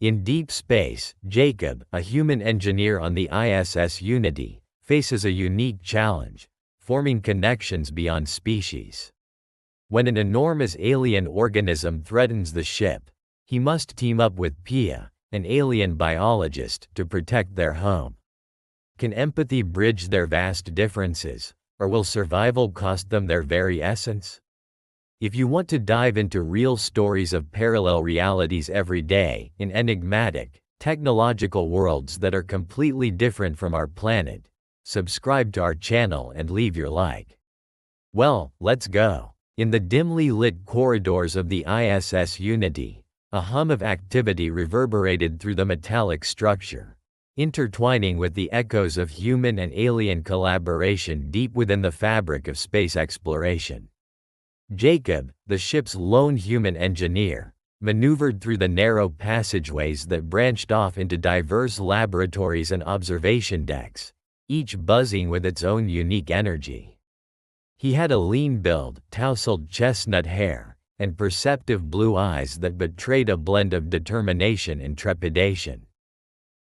In deep space, Jacob, a human engineer on the ISS Unity, faces a unique challenge: forming connections beyond species. When an enormous alien organism threatens the ship, he must team up with Pia, an alien biologist, to protect their home. Can empathy bridge their vast differences, or will survival cost them their very essence? If you want to dive into real stories of parallel realities every day, in enigmatic, technological worlds that are completely different from our planet, subscribe to our channel and leave your like. Well, let's go. In the dimly lit corridors of the ISS Unity, a hum of activity reverberated through the metallic structure, intertwining with the echoes of human and alien collaboration deep within the fabric of space exploration. Jacob, the ship's lone human engineer, maneuvered through the narrow passageways that branched off into diverse laboratories and observation decks, each buzzing with its own unique energy. He had a lean build, tousled chestnut hair, and perceptive blue eyes that betrayed a blend of determination and trepidation.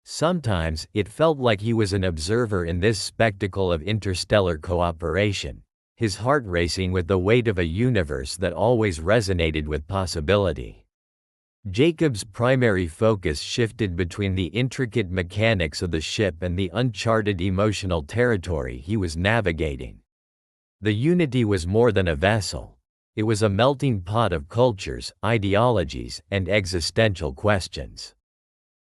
Sometimes, it felt like he was an observer in this spectacle of interstellar cooperation, his heart racing with the weight of a universe that always resonated with possibility. Jacob's primary focus shifted between the intricate mechanics of the ship and the uncharted emotional territory he was navigating. The Unity was more than a vessel. It was a melting pot of cultures, ideologies, and existential questions.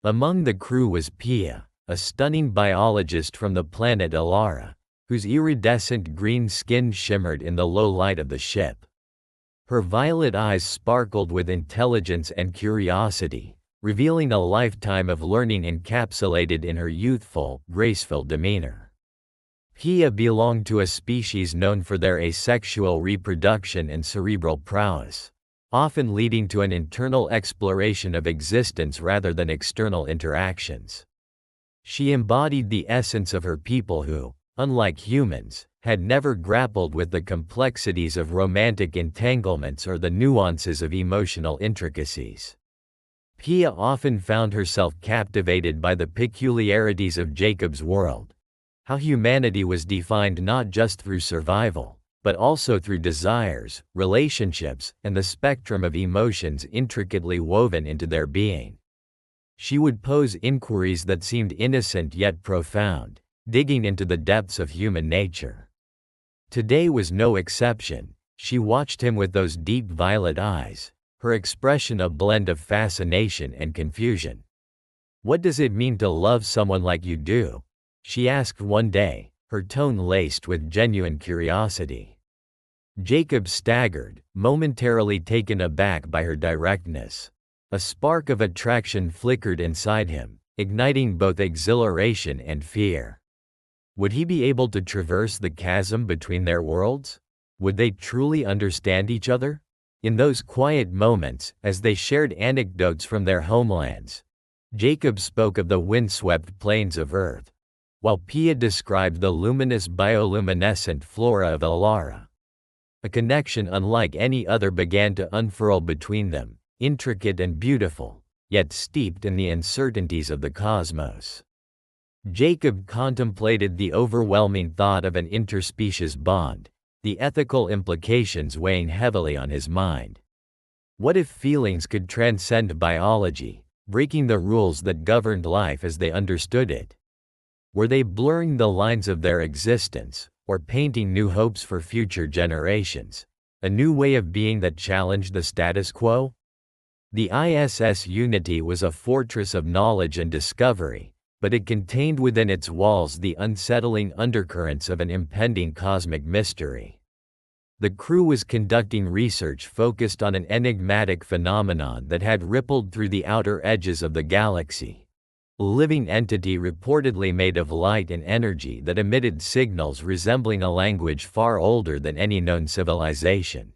Among the crew was Pia, a stunning biologist from the planet Alara, whose iridescent green skin shimmered in the low light of the ship. Her violet eyes sparkled with intelligence and curiosity, revealing a lifetime of learning encapsulated in her youthful, graceful demeanor. Pia belonged to a species known for their asexual reproduction and cerebral prowess, often leading to an internal exploration of existence rather than external interactions. She embodied the essence of her people who, unlike humans, had never grappled with the complexities of romantic entanglements or the nuances of emotional intricacies. Pia often found herself captivated by the peculiarities of Jacob's world, how humanity was defined not just through survival, but also through desires, relationships, and the spectrum of emotions intricately woven into their being. She would pose inquiries that seemed innocent yet profound, digging into the depths of human nature. Today was no exception. She watched him with those deep violet eyes, her expression a blend of fascination and confusion. "What does it mean to love someone like you do?" she asked one day, her tone laced with genuine curiosity. Jacob staggered, momentarily taken aback by her directness. A spark of attraction flickered inside him, igniting both exhilaration and fear. Would he be able to traverse the chasm between their worlds? Would they truly understand each other? In those quiet moments, as they shared anecdotes from their homelands, Jacob spoke of the windswept plains of Earth, while Pia described the luminous bioluminescent flora of Alara. A connection unlike any other began to unfurl between them, intricate and beautiful, yet steeped in the uncertainties of the cosmos. Jacob contemplated the overwhelming thought of an interspecies bond, the ethical implications weighing heavily on his mind. What if feelings could transcend biology, breaking the rules that governed life as they understood it? Were they blurring the lines of their existence, or painting new hopes for future generations, a new way of being that challenged the status quo? The ISS Unity was a fortress of knowledge and discovery, but it contained within its walls the unsettling undercurrents of an impending cosmic mystery. The crew was conducting research focused on an enigmatic phenomenon that had rippled through the outer edges of the galaxy, a living entity reportedly made of light and energy that emitted signals resembling a language far older than any known civilization.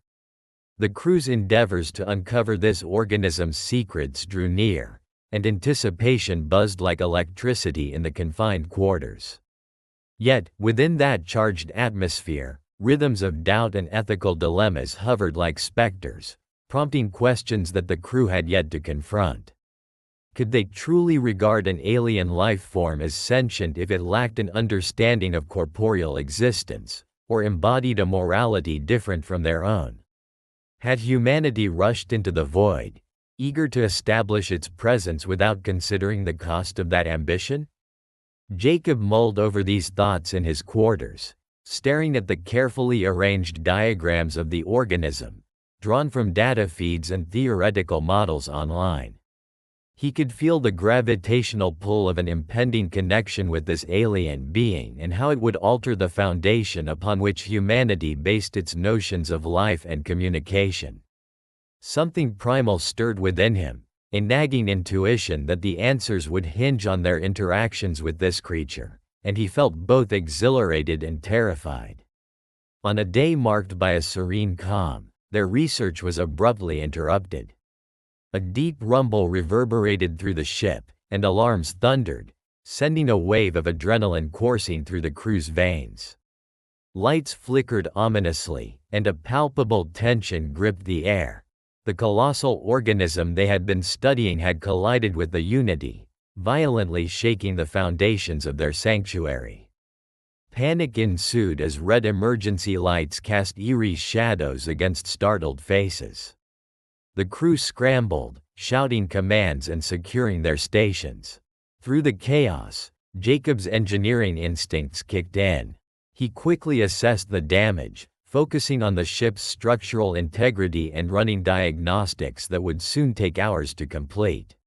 The crew's endeavors to uncover this organism's secrets drew near, and anticipation buzzed like electricity in the confined quarters. Yet, within that charged atmosphere, rhythms of doubt and ethical dilemmas hovered like specters, prompting questions that the crew had yet to confront. Could they truly regard an alien life form as sentient if it lacked an understanding of corporeal existence, or embodied a morality different from their own? Had humanity rushed into the void, eager to establish its presence without considering the cost of that ambition? Jacob mulled over these thoughts in his quarters, staring at the carefully arranged diagrams of the organism, drawn from data feeds and theoretical models online. He could feel the gravitational pull of an impending connection with this alien being and how it would alter the foundation upon which humanity based its notions of life and communication. Something primal stirred within him, a nagging intuition that the answers would hinge on their interactions with this creature, and he felt both exhilarated and terrified. On a day marked by a serene calm, their research was abruptly interrupted. A deep rumble reverberated through the ship, and alarms thundered, sending a wave of adrenaline coursing through the crew's veins. Lights flickered ominously, and a palpable tension gripped the air. The colossal organism they had been studying had collided with the Unity, violently shaking the foundations of their sanctuary. Panic ensued as red emergency lights cast eerie shadows against startled faces. The crew scrambled, shouting commands and securing their stations. Through the chaos, Jacob's engineering instincts kicked in. He quickly assessed the damage, focusing on the ship's structural integrity and running diagnostics that would soon take hours to complete.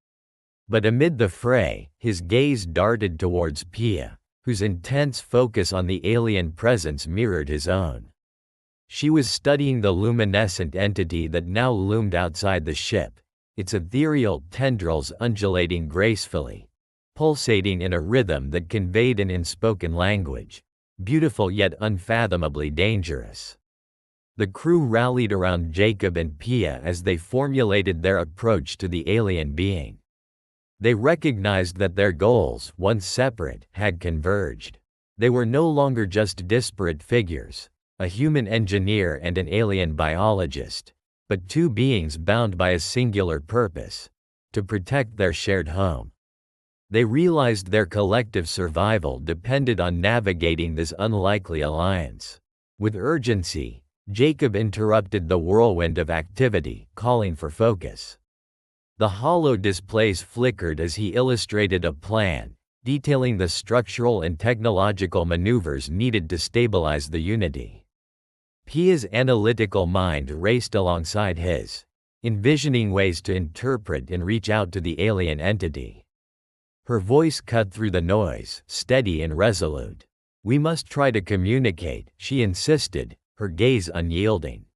But amid the fray, his gaze darted towards Pia, whose intense focus on the alien presence mirrored his own. She was studying the luminescent entity that now loomed outside the ship, its ethereal tendrils undulating gracefully, pulsating in a rhythm that conveyed an unspoken language, beautiful yet unfathomably dangerous. The crew rallied around Jacob and Pia as they formulated their approach to the alien being. They recognized that their goals, once separate, had converged. They were no longer just disparate figures, a human engineer and an alien biologist, but two beings bound by a singular purpose: to protect their shared home. They realized their collective survival depended on navigating this unlikely alliance. With urgency, Jacob interrupted the whirlwind of activity, calling for focus. The hollow displays flickered as he illustrated a plan, detailing the structural and technological maneuvers needed to stabilize the Unity. Pia's analytical mind raced alongside his, envisioning ways to interpret and reach out to the alien entity. Her voice cut through the noise, steady and resolute. "We must try to communicate," she insisted, her gaze unyielding.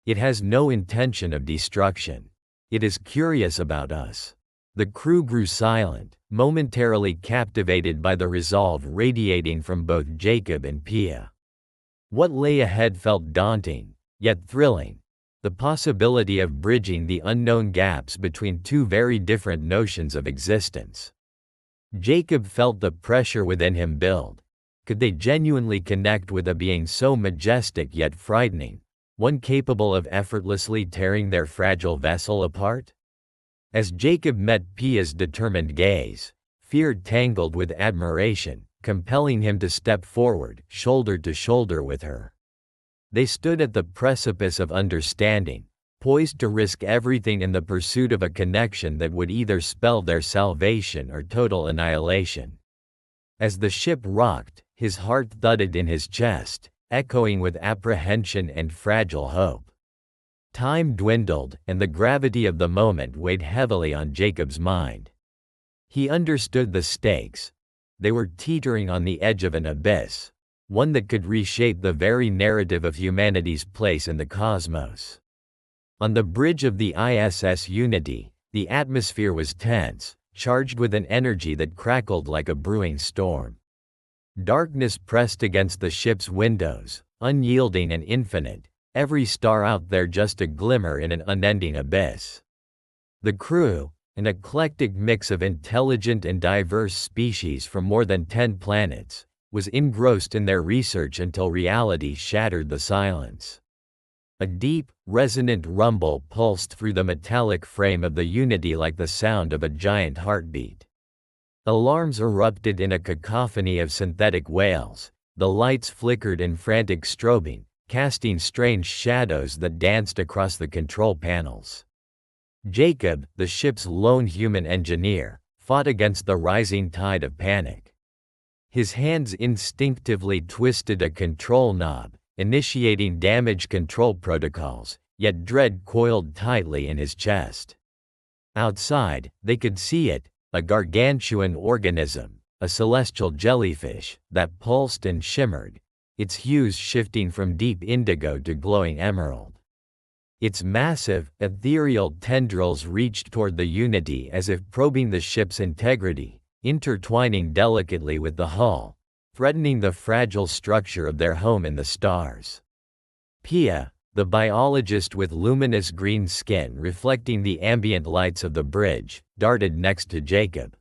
"It has no intention of destruction. It is curious about us." The crew grew silent, momentarily captivated by the resolve radiating from both Jacob and Pia. What lay ahead felt daunting, yet thrilling. The possibility of bridging the unknown gaps between two very different notions of existence. Jacob felt the pressure within him build. Could they genuinely connect with a being so majestic yet frightening, one capable of effortlessly tearing their fragile vessel apart? As Jacob met Pia's determined gaze, fear tangled with admiration, compelling him to step forward, shoulder to shoulder with her. They stood at the precipice of understanding, poised to risk everything in the pursuit of a connection that would either spell their salvation or total annihilation. As the ship rocked, his heart thudded in his chest, echoing with apprehension and fragile hope. Time dwindled, and the gravity of the moment weighed heavily on Jacob's mind. He understood the stakes. They were teetering on the edge of an abyss, one that could reshape the very narrative of humanity's place in the cosmos. On the bridge of the ISS Unity, the atmosphere was tense, charged with an energy that crackled like a brewing storm. Darkness pressed against the ship's windows, unyielding and infinite, every star out there just a glimmer in an unending abyss. The crew, an eclectic mix of intelligent and diverse species from more than 10 planets, was engrossed in their research until reality shattered the silence. A deep, resonant rumble pulsed through the metallic frame of the Unity like the sound of a giant heartbeat. Alarms erupted in a cacophony of synthetic wails. The lights flickered in frantic strobing, casting strange shadows that danced across the control panels. Jacob, the ship's lone human engineer, fought against the rising tide of panic. His hands instinctively twisted a control knob, initiating damage control protocols, yet dread coiled tightly in his chest. Outside, they could see it, a gargantuan organism, a celestial jellyfish, that pulsed and shimmered, its hues shifting from deep indigo to glowing emerald. Its massive, ethereal tendrils reached toward the Unity as if probing the ship's integrity, intertwining delicately with the hull, threatening the fragile structure of their home in the stars. Pia, the biologist with luminous green skin reflecting the ambient lights of the bridge, darted next to Jacob.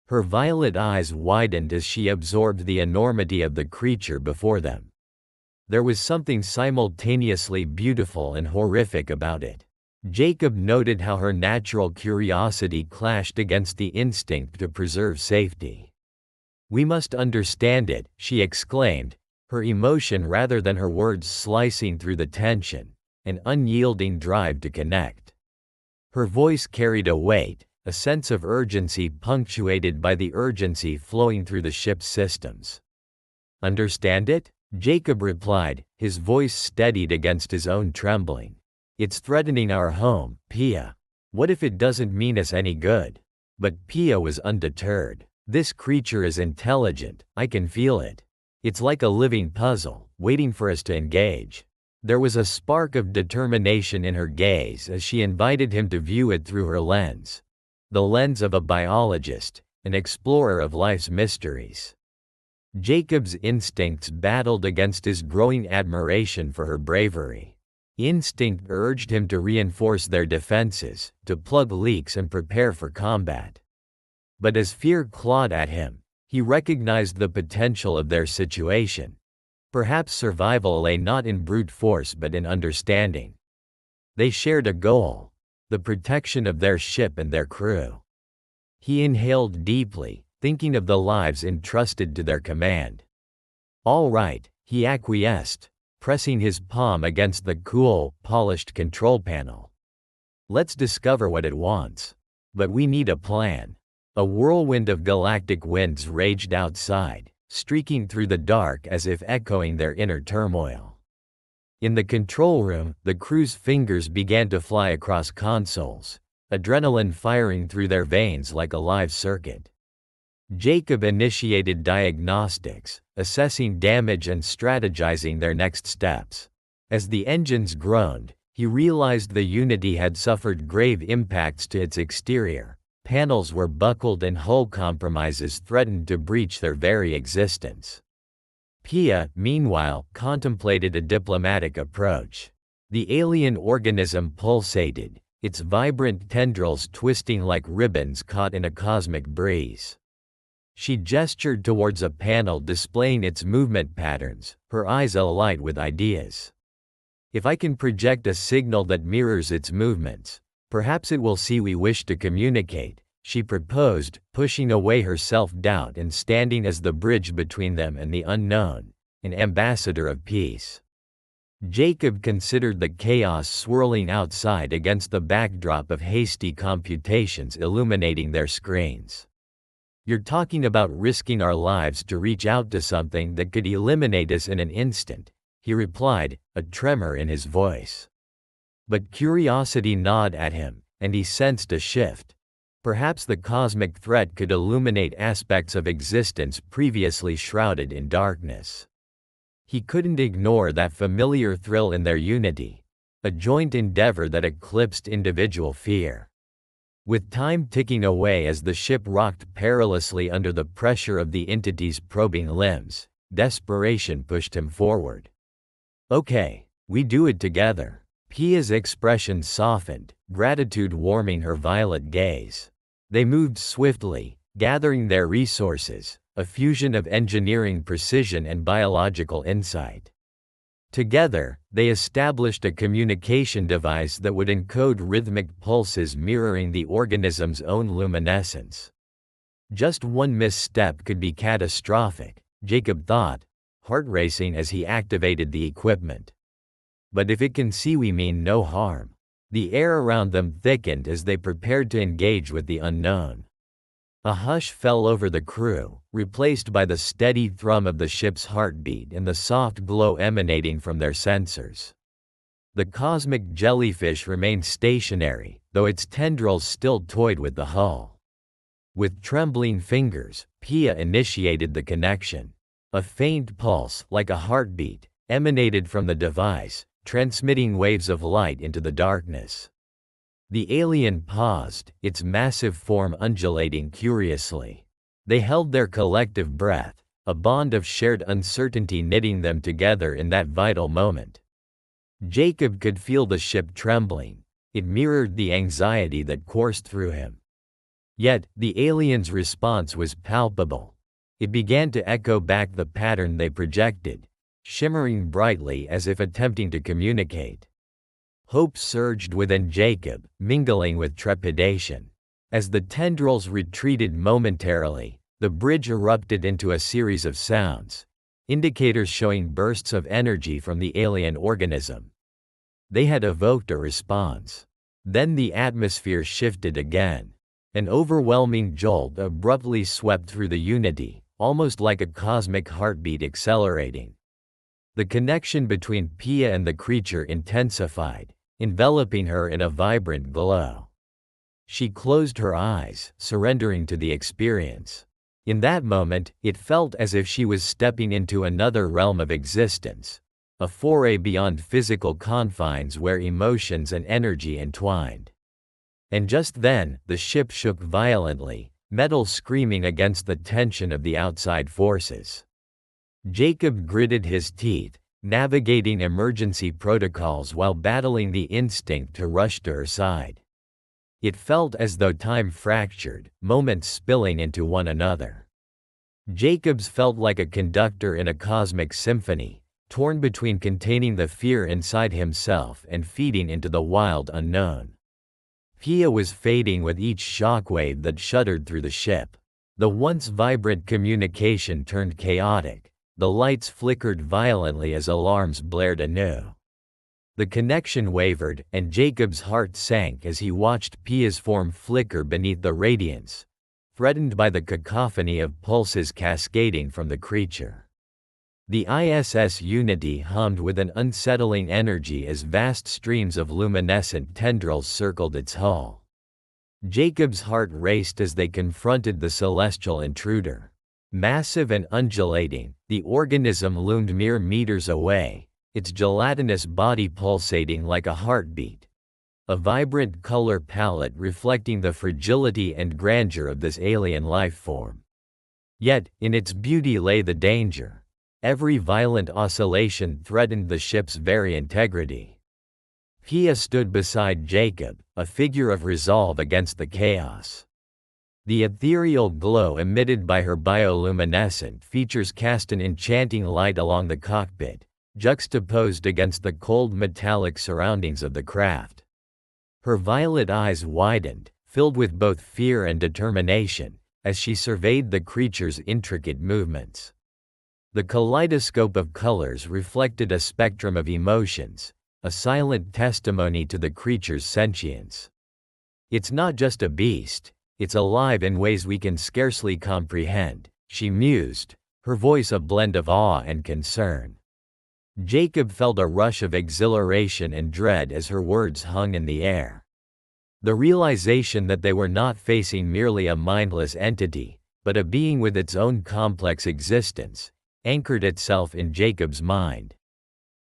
Her violet eyes widened as she absorbed the enormity of the creature before them. There was something simultaneously beautiful and horrific about it. Jacob noted how her natural curiosity clashed against the instinct to preserve safety. "We must understand it," she exclaimed, her emotion rather than her words slicing through the tension, an unyielding drive to connect. Her voice carried a weight, a sense of urgency punctuated by the urgency flowing through the ship's systems. "Understand it?" Jacob replied, his voice steadied against his own trembling. "It's threatening our home, Pia. What if it doesn't mean us any good?" But Pia was undeterred. "This creature is intelligent, I can feel it. It's like a living puzzle, waiting for us to engage." There was a spark of determination in her gaze as she invited him to view it through her lens. The lens of a biologist, an explorer of life's mysteries. Jacob's instincts battled against his growing admiration for her bravery. Instinct urged him to reinforce their defenses, to plug leaks and prepare for combat. But as fear clawed at him, he recognized the potential of their situation. Perhaps survival lay not in brute force but in understanding. They shared a goal: the protection of their ship and their crew. He inhaled deeply, thinking of the lives entrusted to their command. "All right," he acquiesced, pressing his palm against the cool, polished control panel. "Let's discover what it wants. But we need a plan." A whirlwind of galactic winds raged outside, streaking through the dark as if echoing their inner turmoil. In the control room, the crew's fingers began to fly across consoles, adrenaline firing through their veins like a live circuit. Jacob initiated diagnostics, assessing damage and strategizing their next steps. As the engines groaned, he realized the Unity had suffered grave impacts to its exterior. Panels were buckled and hull compromises threatened to breach their very existence. Pia, meanwhile, contemplated a diplomatic approach. The alien organism pulsated, its vibrant tendrils twisting like ribbons caught in a cosmic breeze. She gestured towards a panel displaying its movement patterns, her eyes alight with ideas. "If I can project a signal that mirrors its movements, perhaps it will see we wish to communicate," she proposed, pushing away her self-doubt and standing as the bridge between them and the unknown, an ambassador of peace. Jacob considered the chaos swirling outside against the backdrop of hasty computations illuminating their screens. "You're talking about risking our lives to reach out to something that could eliminate us in an instant," he replied, a tremor in his voice. But curiosity gnawed at him, and he sensed a shift. Perhaps the cosmic threat could illuminate aspects of existence previously shrouded in darkness. He couldn't ignore that familiar thrill in their unity, a joint endeavor that eclipsed individual fear. With time ticking away as the ship rocked perilously under the pressure of the entity's probing limbs, desperation pushed him forward. "Okay, we do it together." Pia's expression softened, gratitude warming her violet gaze. They moved swiftly, gathering their resources, a fusion of engineering precision and biological insight. Together, they established a communication device that would encode rhythmic pulses mirroring the organism's own luminescence. Just one misstep could be catastrophic, Jacob thought, heart racing as he activated the equipment. But if it can see, we mean no harm. The air around them thickened as they prepared to engage with the unknown. A hush fell over the crew, replaced by the steady thrum of the ship's heartbeat and the soft glow emanating from their sensors. The cosmic jellyfish remained stationary, though its tendrils still toyed with the hull. With trembling fingers, Pia initiated the connection. A faint pulse, like a heartbeat, emanated from the device, transmitting waves of light into the darkness. The alien paused, its massive form undulating curiously. They held their collective breath, a bond of shared uncertainty knitting them together in that vital moment. Jacob could feel the ship trembling. It mirrored the anxiety that coursed through him. Yet, the alien's response was palpable. It began to echo back the pattern they projected, shimmering brightly as if attempting to communicate. Hope surged within Jacob, mingling with trepidation. As the tendrils retreated momentarily, the bridge erupted into a series of sounds, indicators showing bursts of energy from the alien organism. They had evoked a response. Then the atmosphere shifted again. An overwhelming jolt abruptly swept through the Unity, almost like a cosmic heartbeat accelerating. The connection between Pia and the creature intensified, enveloping her in a vibrant glow. She closed her eyes, surrendering to the experience. In that moment, it felt as if she was stepping into another realm of existence, a foray beyond physical confines where emotions and energy entwined. And just then, the ship shook violently, metal screaming against the tension of the outside forces. Jacob gritted his teeth, navigating emergency protocols while battling the instinct to rush to her side. It felt as though time fractured, moments spilling into one another. Jacobs felt like a conductor in a cosmic symphony, torn between containing the fear inside himself and feeding into the wild unknown. Pia was fading with each shockwave that shuddered through the ship. The once vibrant communication turned chaotic. The lights flickered violently as alarms blared anew. The connection wavered, and Jacob's heart sank as he watched Pia's form flicker beneath the radiance, threatened by the cacophony of pulses cascading from the creature. The ISS Unity hummed with an unsettling energy as vast streams of luminescent tendrils circled its hull. Jacob's heart raced as they confronted the celestial intruder. Massive and undulating, the organism loomed mere meters away, its gelatinous body pulsating like a heartbeat. A vibrant color palette reflecting the fragility and grandeur of this alien life form. Yet, in its beauty lay the danger. Every violent oscillation threatened the ship's very integrity. Pia stood beside Jacob, a figure of resolve against the chaos. The ethereal glow emitted by her bioluminescent features cast an enchanting light along the cockpit, juxtaposed against the cold metallic surroundings of the craft. Her violet eyes widened, filled with both fear and determination, as she surveyed the creature's intricate movements. The kaleidoscope of colors reflected a spectrum of emotions, a silent testimony to the creature's sentience. It's not just a beast, it's alive in ways we can scarcely comprehend, she mused, her voice a blend of awe and concern. Jacob felt a rush of exhilaration and dread as her words hung in the air. The realization that they were not facing merely a mindless entity, but a being with its own complex existence, anchored itself in Jacob's mind.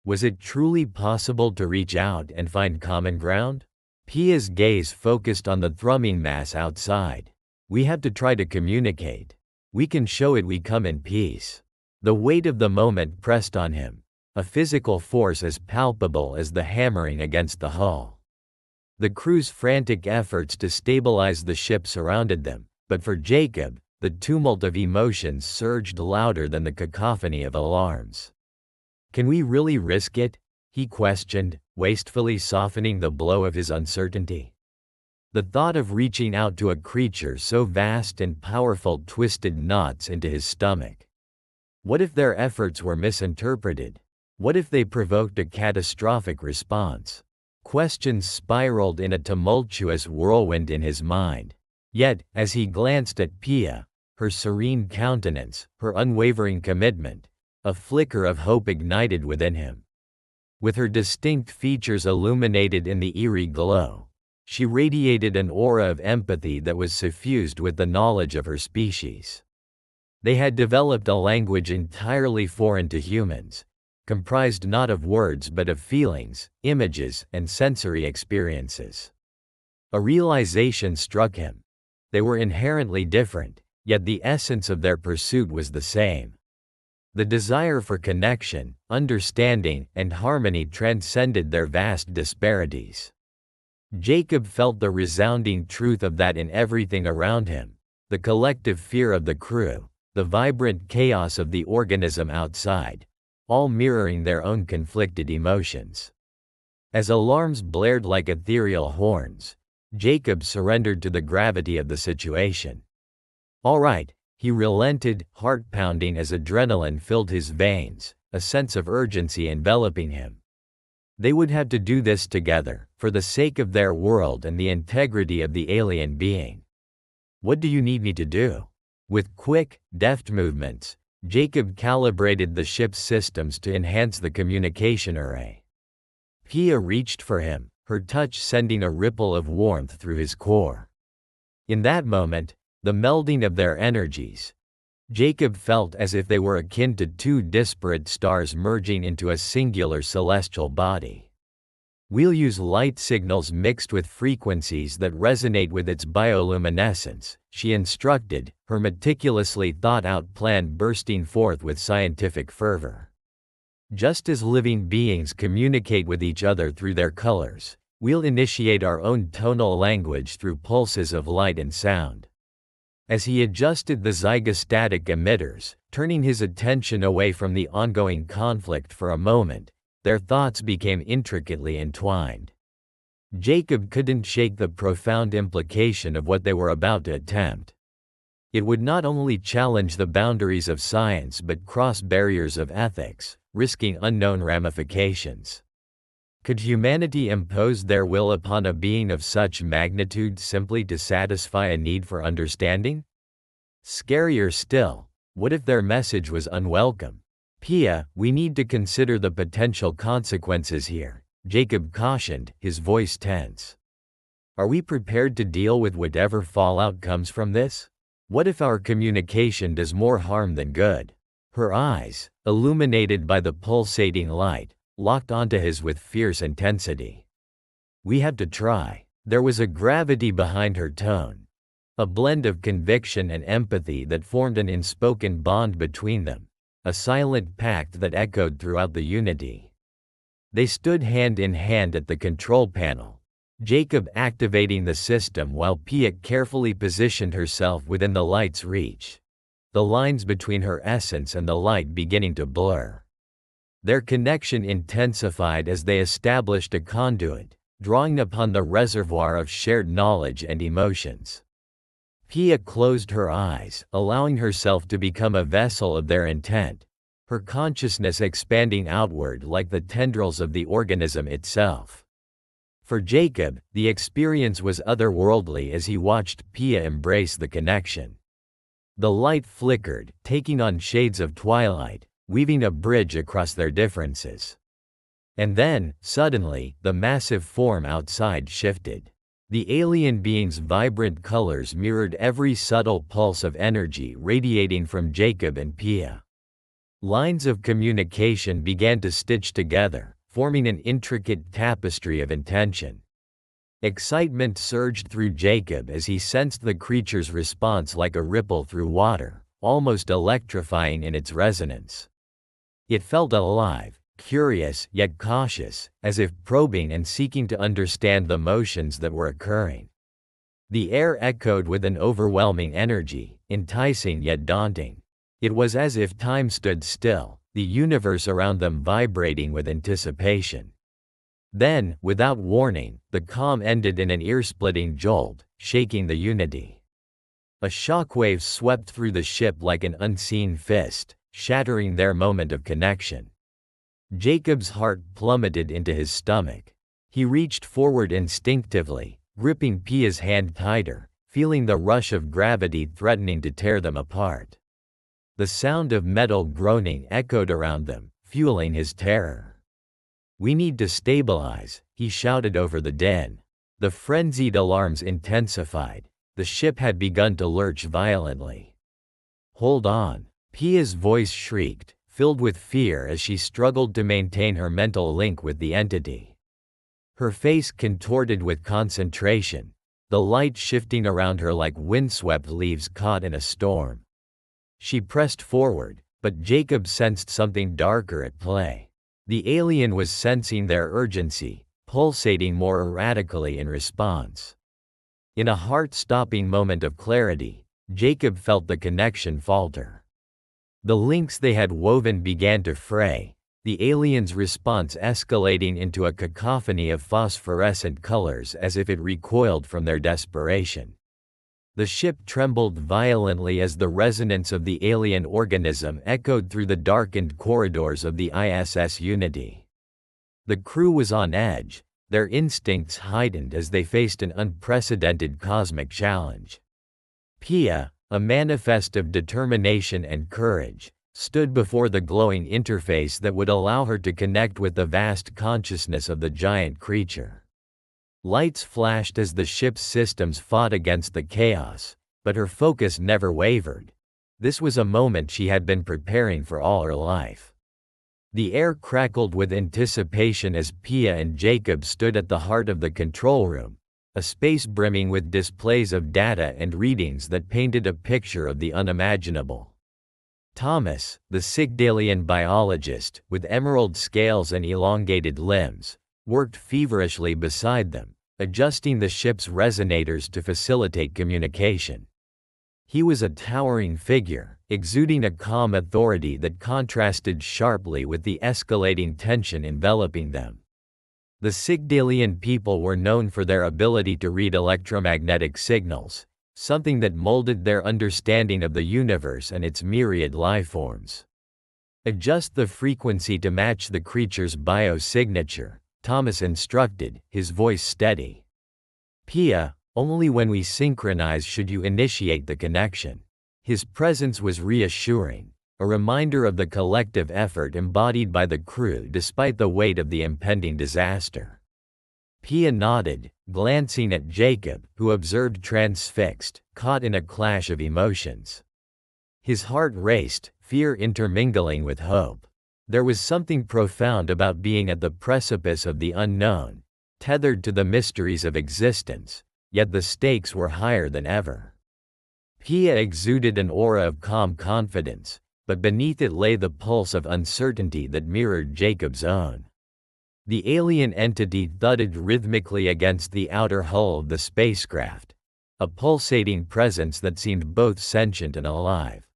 Was it truly possible to reach out and find common ground? Pia's gaze focused on the thrumming mass outside. We have to try to communicate. We can show it we come in peace. The weight of the moment pressed on him, a physical force as palpable as the hammering against the hull. The crew's frantic efforts to stabilize the ship surrounded them, but for Jacob, the tumult of emotions surged louder than the cacophony of alarms. Can we really risk it? He questioned, wastefully softening the blow of his uncertainty. The thought of reaching out to a creature so vast and powerful twisted knots into his stomach. What if their efforts were misinterpreted? What if they provoked a catastrophic response? Questions spiraled in a tumultuous whirlwind in his mind. Yet, as he glanced at Pia, her serene countenance, her unwavering commitment, a flicker of hope ignited within him. With her distinct features illuminated in the eerie glow, she radiated an aura of empathy that was suffused with the knowledge of her species. They had developed a language entirely foreign to humans, comprised not of words but of feelings, images, and sensory experiences. A realization struck him. They were inherently different, yet the essence of their pursuit was the same. The desire for connection, understanding, and harmony transcended their vast disparities. Jacob felt the resounding truth of that in everything around him: the collective fear of the crew, the vibrant chaos of the organism outside, all mirroring their own conflicted emotions. As alarms blared like ethereal horns, Jacob surrendered to the gravity of the situation. All right, he relented, heart pounding as adrenaline filled his veins, a sense of urgency enveloping him. They would have to do this together, for the sake of their world and the integrity of the alien being. What do you need me to do? With quick, deft movements, Jacob calibrated the ship's systems to enhance the communication array. Pia reached for him, her touch sending a ripple of warmth through his core. In that moment, the melding of their energies, Jacob felt as if they were akin to two disparate stars merging into a singular celestial body. We'll use light signals mixed with frequencies that resonate with its bioluminescence, she instructed, her meticulously thought-out plan bursting forth with scientific fervor. Just as living beings communicate with each other through their colors, we'll initiate our own tonal language through pulses of light and sound. As he adjusted the zygostatic emitters, turning his attention away from the ongoing conflict for a moment, their thoughts became intricately entwined. Jacob couldn't shake the profound implication of what they were about to attempt. It would not only challenge the boundaries of science but cross barriers of ethics, risking unknown ramifications. Could humanity impose their will upon a being of such magnitude simply to satisfy a need for understanding? Scarier still, what if their message was unwelcome? Pia, we need to consider the potential consequences here, Jacob cautioned, his voice tense. Are we prepared to deal with whatever fallout comes from this? What if our communication does more harm than good? Her eyes, illuminated by the pulsating light, locked onto his with fierce intensity. We have to try. There was a gravity behind her tone, a blend of conviction and empathy that formed an unspoken bond between them, a silent pact that echoed throughout the Unity. They stood hand in hand at the control panel, Jacob activating the system while Pia carefully positioned herself within the light's reach, the lines between her essence and the light beginning to blur. Their connection intensified as they established a conduit, drawing upon the reservoir of shared knowledge and emotions. Pia closed her eyes, allowing herself to become a vessel of their intent, her consciousness expanding outward like the tendrils of the organism itself. For Jacob, the experience was otherworldly as he watched Pia embrace the connection. The light flickered, taking on shades of twilight, weaving a bridge across their differences. And then, suddenly, the massive form outside shifted. The alien being's vibrant colors mirrored every subtle pulse of energy radiating from Jacob and Pia. Lines of communication began to stitch together, forming an intricate tapestry of intention. Excitement surged through Jacob as he sensed the creature's response like a ripple through water, almost electrifying in its resonance. It felt alive, curious yet cautious, as if probing and seeking to understand the motions that were occurring. The air echoed with an overwhelming energy, enticing yet daunting. It was as if time stood still, the universe around them vibrating with anticipation. Then, without warning, the comm ended in an ear-splitting jolt, shaking the Unity. A shockwave swept through the ship like an unseen fist, shattering their moment of connection. Jacob's heart plummeted into his stomach. He reached forward instinctively, gripping Pia's hand tighter, feeling the rush of gravity threatening to tear them apart. The sound of metal groaning echoed around them, fueling his terror. "We need to stabilize," he shouted over the din. The frenzied alarms intensified. The ship had begun to lurch violently. "Hold on," Pia's voice shrieked, filled with fear as she struggled to maintain her mental link with the entity. Her face contorted with concentration, the light shifting around her like windswept leaves caught in a storm. She pressed forward, but Jacob sensed something darker at play. The alien was sensing their urgency, pulsating more erratically in response. In a heart-stopping moment of clarity, Jacob felt the connection falter. The links they had woven began to fray, the alien's response escalating into a cacophony of phosphorescent colors as if it recoiled from their desperation. The ship trembled violently as the resonance of the alien organism echoed through the darkened corridors of the ISS Unity. The crew was on edge, their instincts heightened as they faced an unprecedented cosmic challenge. Pia, a manifest of determination and courage, stood before the glowing interface that would allow her to connect with the vast consciousness of the giant creature. Lights flashed as the ship's systems fought against the chaos, but her focus never wavered. This was a moment she had been preparing for all her life. The air crackled with anticipation as Pia and Jacob stood at the heart of the control room, a space brimming with displays of data and readings that painted a picture of the unimaginable. Thomas, the Sigdalian biologist, with emerald scales and elongated limbs, worked feverishly beside them, adjusting the ship's resonators to facilitate communication. He was a towering figure, exuding a calm authority that contrasted sharply with the escalating tension enveloping them. The Sigdalian people were known for their ability to read electromagnetic signals, something that molded their understanding of the universe and its myriad lifeforms. "Adjust the frequency to match the creature's biosignature," Thomas instructed, his voice steady. "Pia, only when we synchronize should you initiate the connection." His presence was reassuring, a reminder of the collective effort embodied by the crew despite the weight of the impending disaster. Pia nodded, glancing at Jacob, who observed transfixed, caught in a clash of emotions. His heart raced, fear intermingling with hope. There was something profound about being at the precipice of the unknown, tethered to the mysteries of existence, yet the stakes were higher than ever. Pia exuded an aura of calm confidence, but beneath it lay the pulse of uncertainty that mirrored Jacob's own. The alien entity thudded rhythmically against the outer hull of the spacecraft, a pulsating presence that seemed both sentient and alive.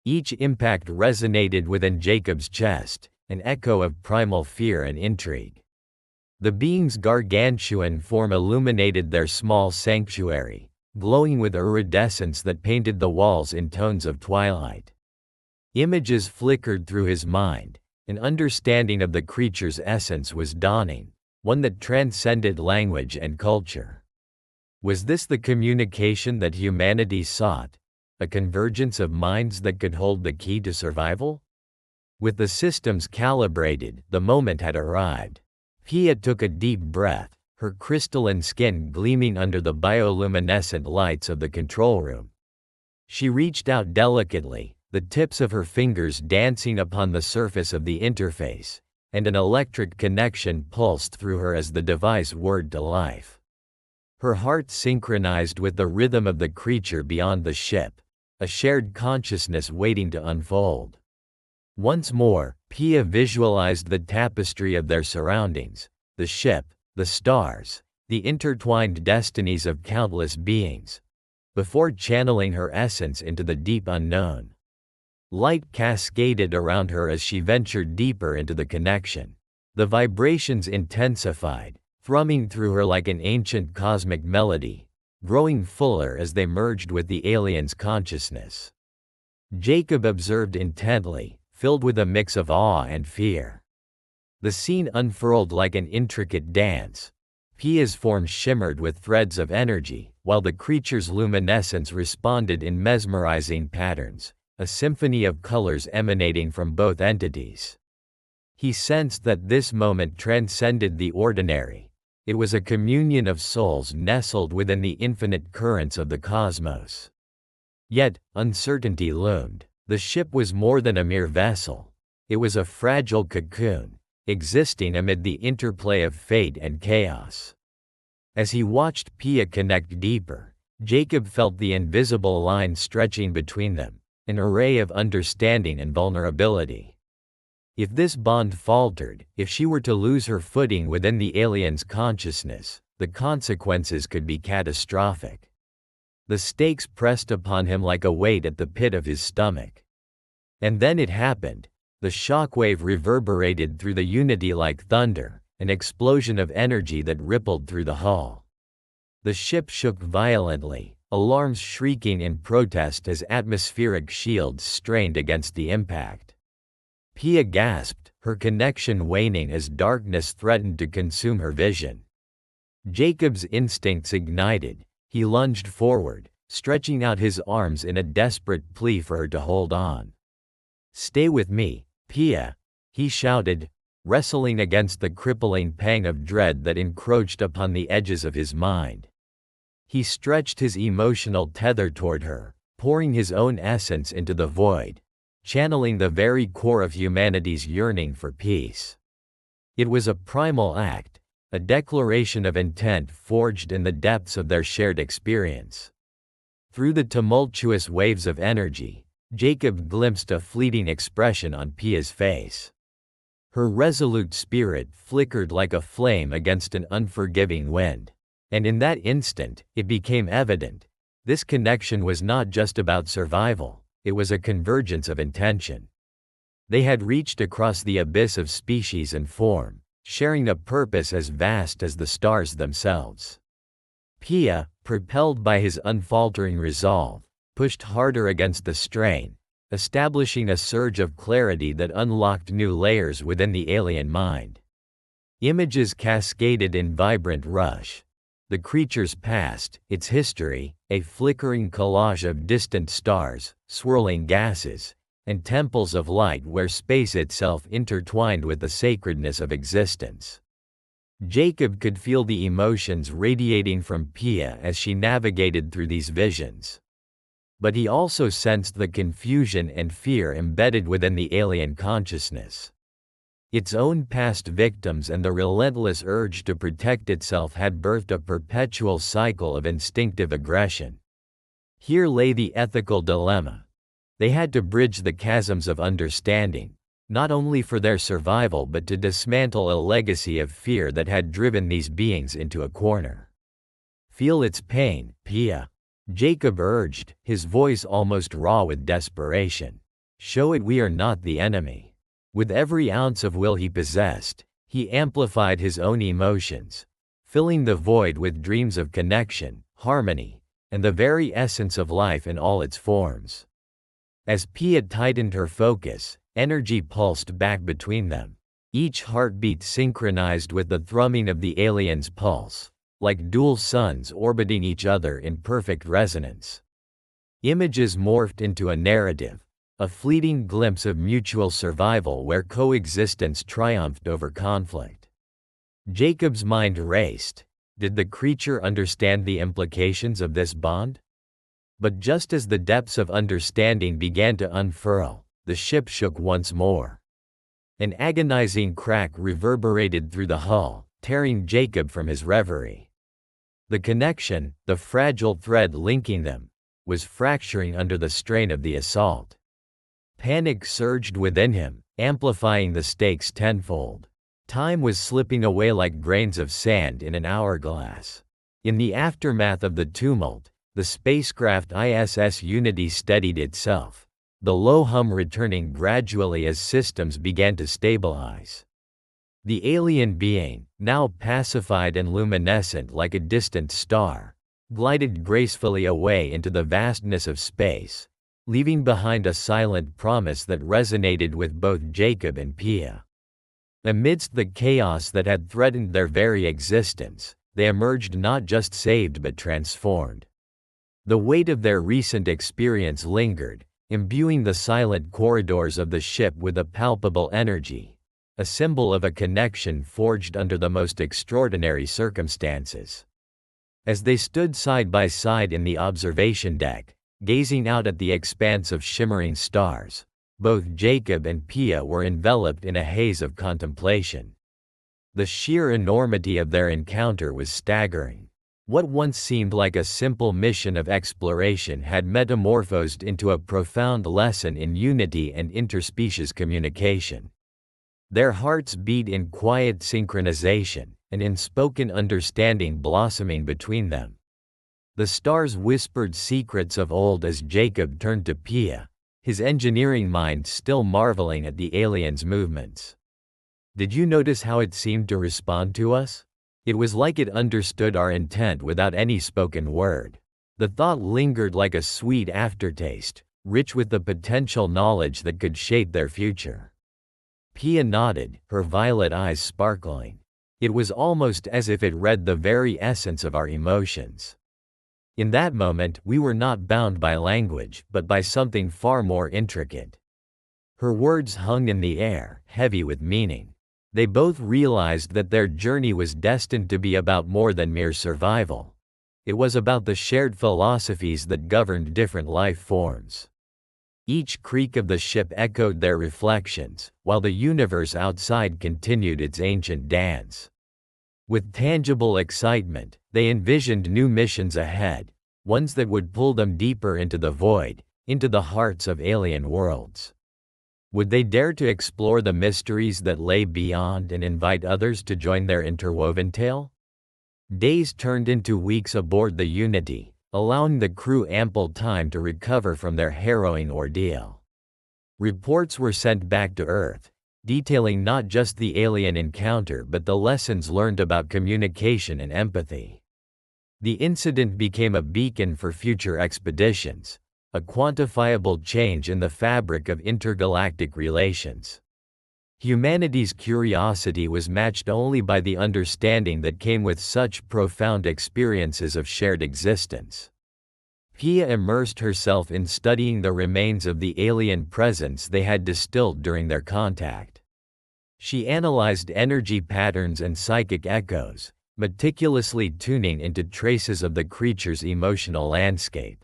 Each impact resonated within Jacob's chest, an echo of primal fear and intrigue. The being's gargantuan form illuminated their small sanctuary, glowing with iridescence that painted the walls in tones of twilight. Images flickered through his mind. An understanding of the creature's essence was dawning, one that transcended language and culture. Was this the communication that humanity sought? A convergence of minds that could hold the key to survival? With the systems calibrated, the moment had arrived. Pia took a deep breath, her crystalline skin gleaming under the bioluminescent lights of the control room. She reached out delicately, the tips of her fingers dancing upon the surface of the interface, and an electric connection pulsed through her as the device whirred to life. Her heart synchronized with the rhythm of the creature beyond the ship, a shared consciousness waiting to unfold. Once more, Pia visualized the tapestry of their surroundings, the ship, the stars, the intertwined destinies of countless beings, before channeling her essence into the deep unknown. Light cascaded around her as she ventured deeper into the connection. The vibrations intensified, thrumming through her like an ancient cosmic melody, growing fuller as they merged with the alien's consciousness. Jacob observed intently, filled with a mix of awe and fear. The scene unfurled like an intricate dance. Pia's form shimmered with threads of energy, while the creature's luminescence responded in mesmerizing patterns, a symphony of colors emanating from both entities. He sensed that this moment transcended the ordinary. It was a communion of souls nestled within the infinite currents of the cosmos. Yet, uncertainty loomed. The ship was more than a mere vessel. It was a fragile cocoon, existing amid the interplay of fate and chaos. As he watched Pia connect deeper, Jacob felt the invisible line stretching between them, an array of understanding and vulnerability. If this bond faltered, if she were to lose her footing within the alien's consciousness, the consequences could be catastrophic. The stakes pressed upon him like a weight at the pit of his stomach. And then it happened. The shockwave reverberated through the Unity like thunder, an explosion of energy that rippled through the hull. The ship shook violently, alarms shrieking in protest as atmospheric shields strained against the impact. Pia gasped, her connection waning as darkness threatened to consume her vision. Jacob's instincts ignited. He lunged forward, stretching out his arms in a desperate plea for her to hold on. "Stay with me, Pia," he shouted, wrestling against the crippling pang of dread that encroached upon the edges of his mind. He stretched his emotional tether toward her, pouring his own essence into the void, channeling the very core of humanity's yearning for peace. It was a primal act, a declaration of intent forged in the depths of their shared experience. Through the tumultuous waves of energy, Jacob glimpsed a fleeting expression on Pia's face. Her resolute spirit flickered like a flame against an unforgiving wind. And in that instant, it became evident. This connection was not just about survival, it was a convergence of intention. They had reached across the abyss of species and form, sharing a purpose as vast as the stars themselves. Pia, propelled by his unfaltering resolve, pushed harder against the strain, establishing a surge of clarity that unlocked new layers within the alien mind. Images cascaded in vibrant rush. The creature's past, its history, a flickering collage of distant stars, swirling gases, and temples of light where space itself intertwined with the sacredness of existence. Jacob could feel the emotions radiating from Pia as she navigated through these visions. But he also sensed the confusion and fear embedded within the alien consciousness. Its own past victims and the relentless urge to protect itself had birthed a perpetual cycle of instinctive aggression. Here lay the ethical dilemma. They had to bridge the chasms of understanding, not only for their survival but to dismantle a legacy of fear that had driven these beings into a corner. "Feel its pain, Pia," Jacob urged, his voice almost raw with desperation. "Show it we are not the enemy." With every ounce of will he possessed, he amplified his own emotions, filling the void with dreams of connection, harmony, and the very essence of life in all its forms. As Pia tightened her focus, energy pulsed back between them, each heartbeat synchronized with the thrumming of the alien's pulse, like dual suns orbiting each other in perfect resonance. Images morphed into a narrative, a fleeting glimpse of mutual survival where coexistence triumphed over conflict. Jacob's mind raced. Did the creature understand the implications of this bond? But just as the depths of understanding began to unfurl, the ship shook once more. An agonizing crack reverberated through the hull, tearing Jacob from his reverie. The connection, the fragile thread linking them, was fracturing under the strain of the assault. Panic surged within him, amplifying the stakes tenfold. Time was slipping away like grains of sand in an hourglass. In the aftermath of the tumult, the spacecraft ISS Unity steadied itself, the low hum returning gradually as systems began to stabilize. The alien being, now pacified and luminescent like a distant star, glided gracefully away into the vastness of space, leaving behind a silent promise that resonated with both Jacob and Pia. Amidst the chaos that had threatened their very existence, they emerged not just saved but transformed. The weight of their recent experience lingered, imbuing the silent corridors of the ship with a palpable energy, a symbol of a connection forged under the most extraordinary circumstances. As they stood side by side in the observation deck, gazing out at the expanse of shimmering stars, both Jacob and Pia were enveloped in a haze of contemplation. The sheer enormity of their encounter was staggering. What once seemed like a simple mission of exploration had metamorphosed into a profound lesson in unity and interspecies communication. Their hearts beat in quiet synchronization, an unspoken understanding blossoming between them. The stars whispered secrets of old as Jacob turned to Pia, his engineering mind still marveling at the alien's movements. "Did you notice how it seemed to respond to us? It was like it understood our intent without any spoken word." The thought lingered like a sweet aftertaste, rich with the potential knowledge that could shape their future. Pia nodded, her violet eyes sparkling. It was almost as if it read the very essence of our emotions. In that moment, we were not bound by language, but by something far more intricate. Her words hung in the air, heavy with meaning. They both realized that their journey was destined to be about more than mere survival. It was about the shared philosophies that governed different life forms. Each creak of the ship echoed their reflections, while the universe outside continued its ancient dance. With tangible excitement, they envisioned new missions ahead, ones that would pull them deeper into the void, into the hearts of alien worlds. Would they dare to explore the mysteries that lay beyond and invite others to join their interwoven tale? Days turned into weeks aboard the Unity, allowing the crew ample time to recover from their harrowing ordeal. Reports were sent back to Earth, detailing not just the alien encounter but the lessons learned about communication and empathy. The incident became a beacon for future expeditions, a quantifiable change in the fabric of intergalactic relations. Humanity's curiosity was matched only by the understanding that came with such profound experiences of shared existence. Pia immersed herself in studying the remains of the alien presence they had distilled during their contact. She analyzed energy patterns and psychic echoes, meticulously tuning into traces of the creature's emotional landscape.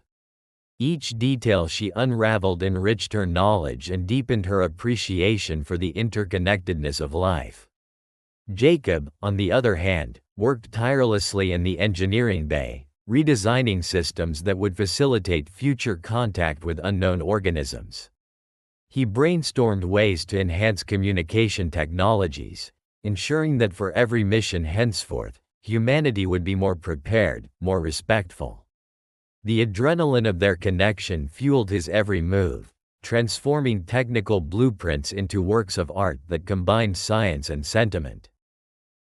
Each detail she unraveled enriched her knowledge and deepened her appreciation for the interconnectedness of life. Jacob, on the other hand, worked tirelessly in the engineering bay, redesigning systems that would facilitate future contact with unknown organisms. He brainstormed ways to enhance communication technologies, ensuring that for every mission henceforth, humanity would be more prepared, more respectful. The adrenaline of their connection fueled his every move, transforming technical blueprints into works of art that combined science and sentiment.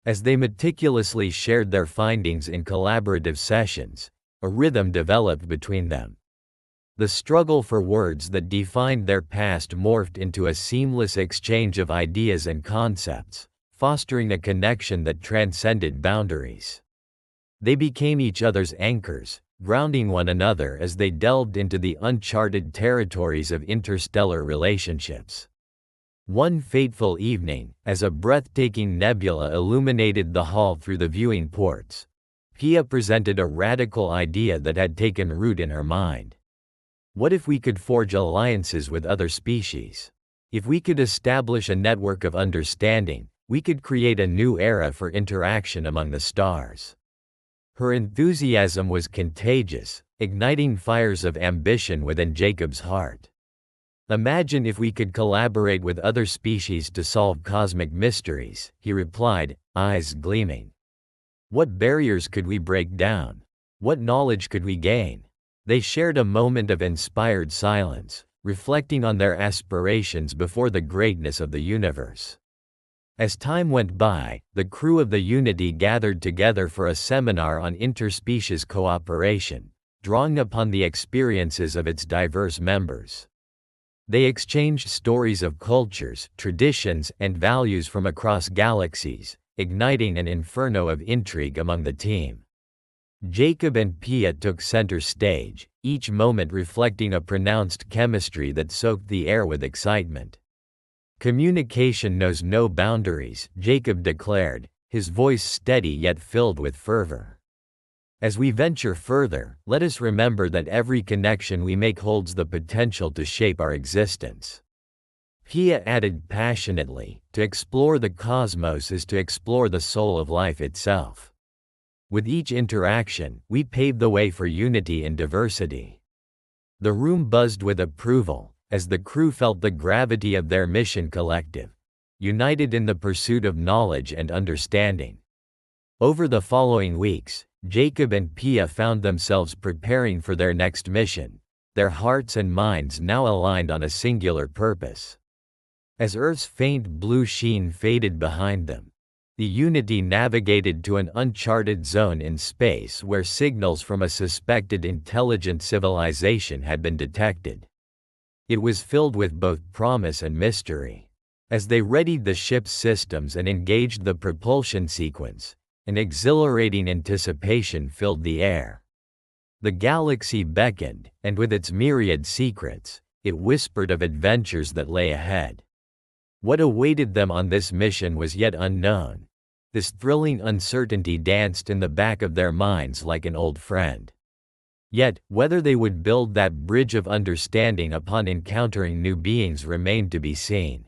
As they meticulously shared their findings in collaborative sessions, a rhythm developed between them. The struggle for words that defined their past morphed into a seamless exchange of ideas and concepts, fostering a connection that transcended boundaries. They became each other's anchors, grounding one another as they delved into the uncharted territories of interstellar relationships. One fateful evening, as a breathtaking nebula illuminated the hall through the viewing ports, Pia presented a radical idea that had taken root in her mind. What if we could forge alliances with other species? If we could establish a network of understanding, we could create a new era for interaction among the stars. Her enthusiasm was contagious, igniting fires of ambition within Jacob's heart. "Imagine if we could collaborate with other species to solve cosmic mysteries," he replied, eyes gleaming. "What barriers could we break down? What knowledge could we gain?" They shared a moment of inspired silence, reflecting on their aspirations before the greatness of the universe. As time went by, the crew of the Unity gathered together for a seminar on interspecies cooperation, drawing upon the experiences of its diverse members. They exchanged stories of cultures, traditions, and values from across galaxies, igniting an inferno of intrigue among the team. Jacob and Pia took center stage, each moment reflecting a pronounced chemistry that soaked the air with excitement. "Communication knows no boundaries," Jacob declared, his voice steady yet filled with fervor. "As we venture further, let us remember that every connection we make holds the potential to shape our existence." Pia added passionately, "To explore the cosmos is to explore the soul of life itself." With each interaction, we pave the way for unity and diversity. The room buzzed with approval, as the crew felt the gravity of their mission collective, united in the pursuit of knowledge and understanding. Over the following weeks, Jacob and Pia found themselves preparing for their next mission, their hearts and minds now aligned on a singular purpose. As Earth's faint blue sheen faded behind them, the Unity navigated to an uncharted zone in space where signals from a suspected intelligent civilization had been detected. It was filled with both promise and mystery. As they readied the ship's systems and engaged the propulsion sequence, an exhilarating anticipation filled the air. The galaxy beckoned, and with its myriad secrets, it whispered of adventures that lay ahead. What awaited them on this mission was yet unknown. This thrilling uncertainty danced in the back of their minds like an old friend. Yet, whether they would build that bridge of understanding upon encountering new beings remained to be seen.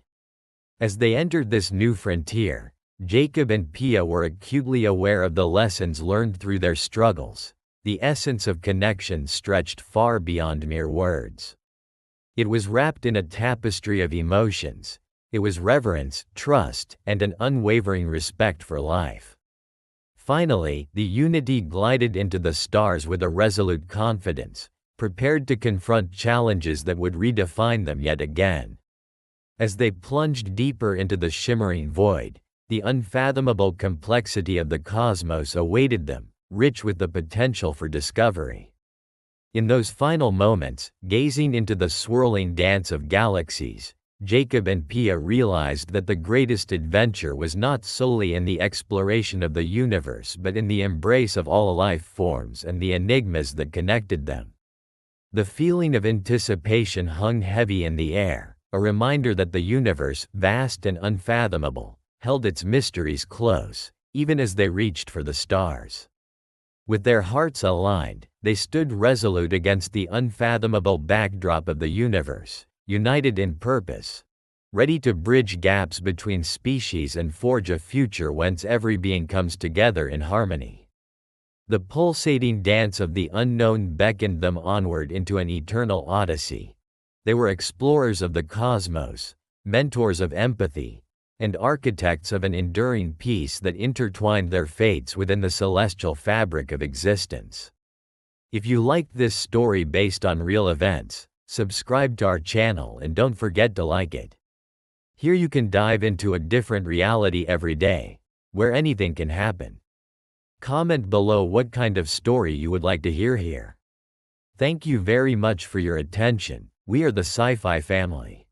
As they entered this new frontier, Jacob and Pia were acutely aware of the lessons learned through their struggles. The essence of connection stretched far beyond mere words. It was wrapped in a tapestry of emotions. It was reverence, trust, and an unwavering respect for life. Finally, the Unity glided into the stars with a resolute confidence, prepared to confront challenges that would redefine them yet again. As they plunged deeper into the shimmering void, the unfathomable complexity of the cosmos awaited them, rich with the potential for discovery. In those final moments, gazing into the swirling dance of galaxies, Jacob and Pia realized that the greatest adventure was not solely in the exploration of the universe but in the embrace of all life forms and the enigmas that connected them. The feeling of anticipation hung heavy in the air, a reminder that the universe, vast and unfathomable, held its mysteries close, even as they reached for the stars. With their hearts aligned, they stood resolute against the unfathomable backdrop of the universe, united in purpose, ready to bridge gaps between species and forge a future whence every being comes together in harmony. The pulsating dance of the unknown beckoned them onward into an eternal odyssey. They were explorers of the cosmos, mentors of empathy, and architects of an enduring peace that intertwined their fates within the celestial fabric of existence. If you liked this story based on real events, subscribe to our channel and don't forget to like it. Here you can dive into a different reality every day, where anything can happen. Comment below what kind of story you would like to hear here. Thank you very much for your attention. We are the Sci-Fi family.